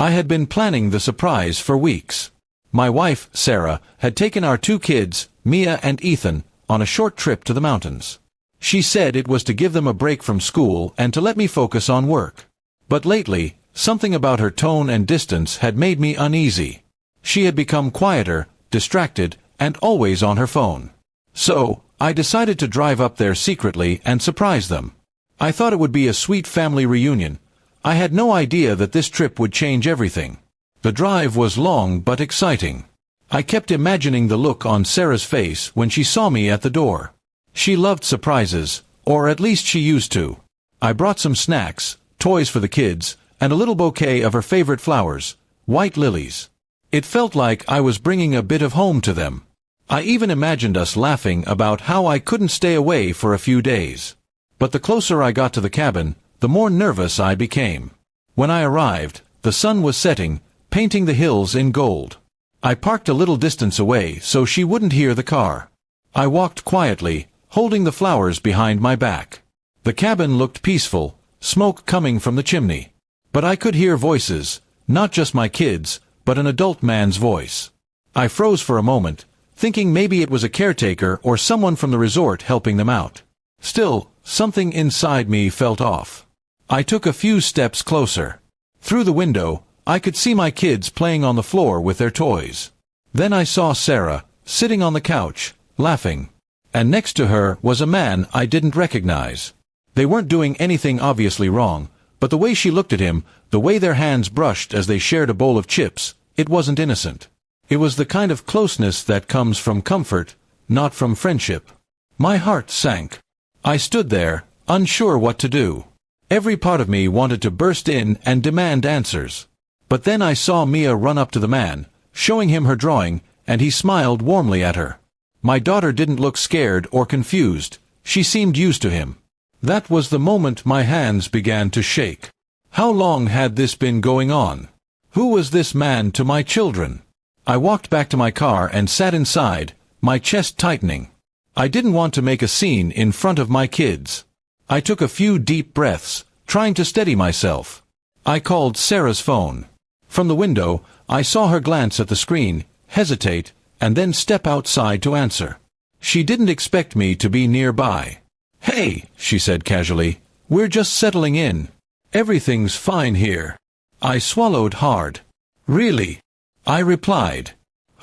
I had been planning the surprise for weeks. My wife, Sarah, had taken our 2 kids, Mia and Ethan, on a short trip to the mountains. She said it was to give them a break from school and to let me focus on work. But lately, something about her tone and distance had made me uneasy. She had become quieter, distracted, and always on her phone. So, I decided to drive up there secretly and surprise them. I thought it would be a sweet family reunion. I had no idea that this trip would change everything. The drive was long but exciting. I kept imagining the look on Sarah's face when she saw me at the door. She loved surprises, or at least she used to. I brought some snacks, toys for the kids, and a little bouquet of her favorite flowers, white lilies. It felt like I was bringing a bit of home to them. I even imagined us laughing about how I couldn't stay away for a few days. But the closer I got to the cabin, the more nervous I became. When I arrived, the sun was setting, painting the hills in gold. I parked a little distance away so she wouldn't hear the car. I walked quietly, holding the flowers behind my back. The cabin looked peaceful, smoke coming from the chimney. But I could hear voices, not just my kids, but an adult man's voice. I froze for a moment, thinking maybe it was a caretaker or someone from the resort helping them out. Still, something inside me felt off. I took a few steps closer. Through the window, I could see my kids playing on the floor with their toys. Then I saw Sarah, sitting on the couch, laughing. And next to her was a man I didn't recognize. They weren't doing anything obviously wrong, but the way she looked at him, the way their hands brushed as they shared a bowl of chips, it wasn't innocent. It was the kind of closeness that comes from comfort, not from friendship. My heart sank. I stood there, unsure what to do. Every part of me wanted to burst in and demand answers. But then I saw Mia run up to the man, showing him her drawing, and he smiled warmly at her. My daughter didn't look scared or confused. She seemed used to him. That was the moment my hands began to shake. How long had this been going on? Who was this man to my children? I walked back to my car and sat inside, my chest tightening. I didn't want to make a scene in front of my kids. I took a few deep breaths, trying to steady myself. I called Sarah's phone. From the window, I saw her glance at the screen, hesitate, and then step outside to answer. She didn't expect me to be nearby. "Hey," she said casually, "we're just settling in. Everything's fine here." I swallowed hard. "Really?" I replied.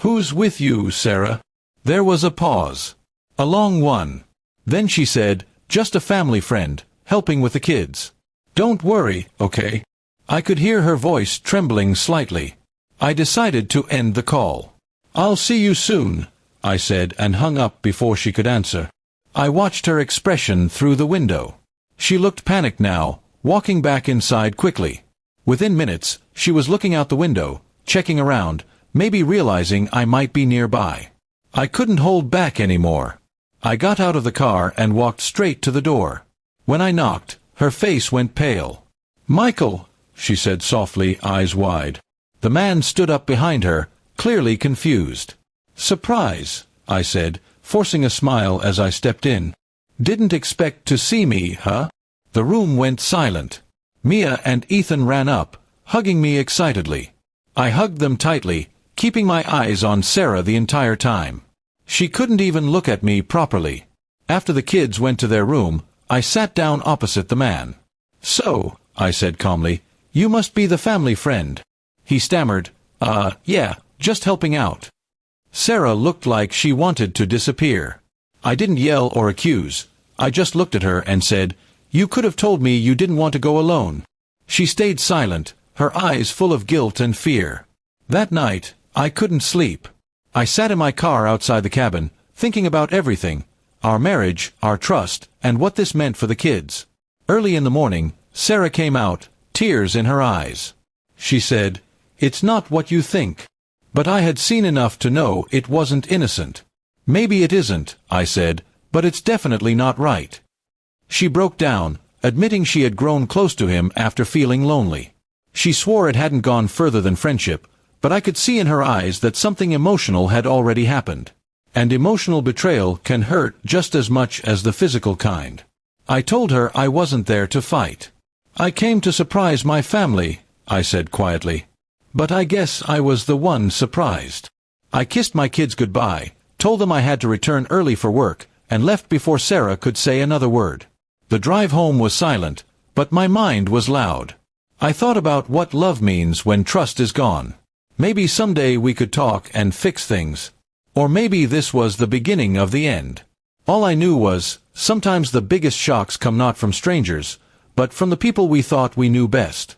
"Who's with you, Sarah?" There was a pause. A long one. Then she said, "Just a family friend, helping with the kids." "Don't worry, okay?" I could hear her voice trembling slightly. I decided to end the call. "I'll see you soon," I said and hung up before she could answer. I watched her expression through the window. She looked panicked now, walking back inside quickly. Within minutes, she was looking out the window, checking around, maybe realizing I might be nearby. I couldn't hold back anymore. I got out of the car and walked straight to the door. When I knocked, her face went pale. "Michael," she said softly, eyes wide. The man stood up behind her, clearly confused. "Surprise," I said, forcing a smile as I stepped in. "Didn't expect to see me, huh?" The room went silent. Mia and Ethan ran up, hugging me excitedly. I hugged them tightly, keeping my eyes on Sarah the entire time. She couldn't even look at me properly. After the kids went to their room, I sat down opposite the man. "So," I said calmly, "you must be the family friend." He stammered, yeah, just helping out." Sarah looked like she wanted to disappear. I didn't yell or accuse. I just looked at her and said, "You could have told me you didn't want to go alone." She stayed silent, her eyes full of guilt and fear. That night, I couldn't sleep. I sat in my car outside the cabin, thinking about everything, our marriage, our trust, and what this meant for the kids. Early in the morning, Sarah came out, tears in her eyes. She said, "It's not what you think." But I had seen enough to know it wasn't innocent. "Maybe it isn't," I said, "but it's definitely not right." She broke down, admitting she had grown close to him after feeling lonely. She swore it hadn't gone further than friendship, but I could see in her eyes that something emotional had already happened. And emotional betrayal can hurt just as much as the physical kind. I told her I wasn't there to fight. "I came to surprise my family," I said quietly. But I guess I was the one surprised. I kissed my kids goodbye, told them I had to return early for work, and left before Sarah could say another word. The drive home was silent, but my mind was loud. I thought about what love means when trust is gone. Maybe someday we could talk and fix things. Or maybe this was the beginning of the end. All I knew was, sometimes the biggest shocks come not from strangers, but from the people we thought we knew best.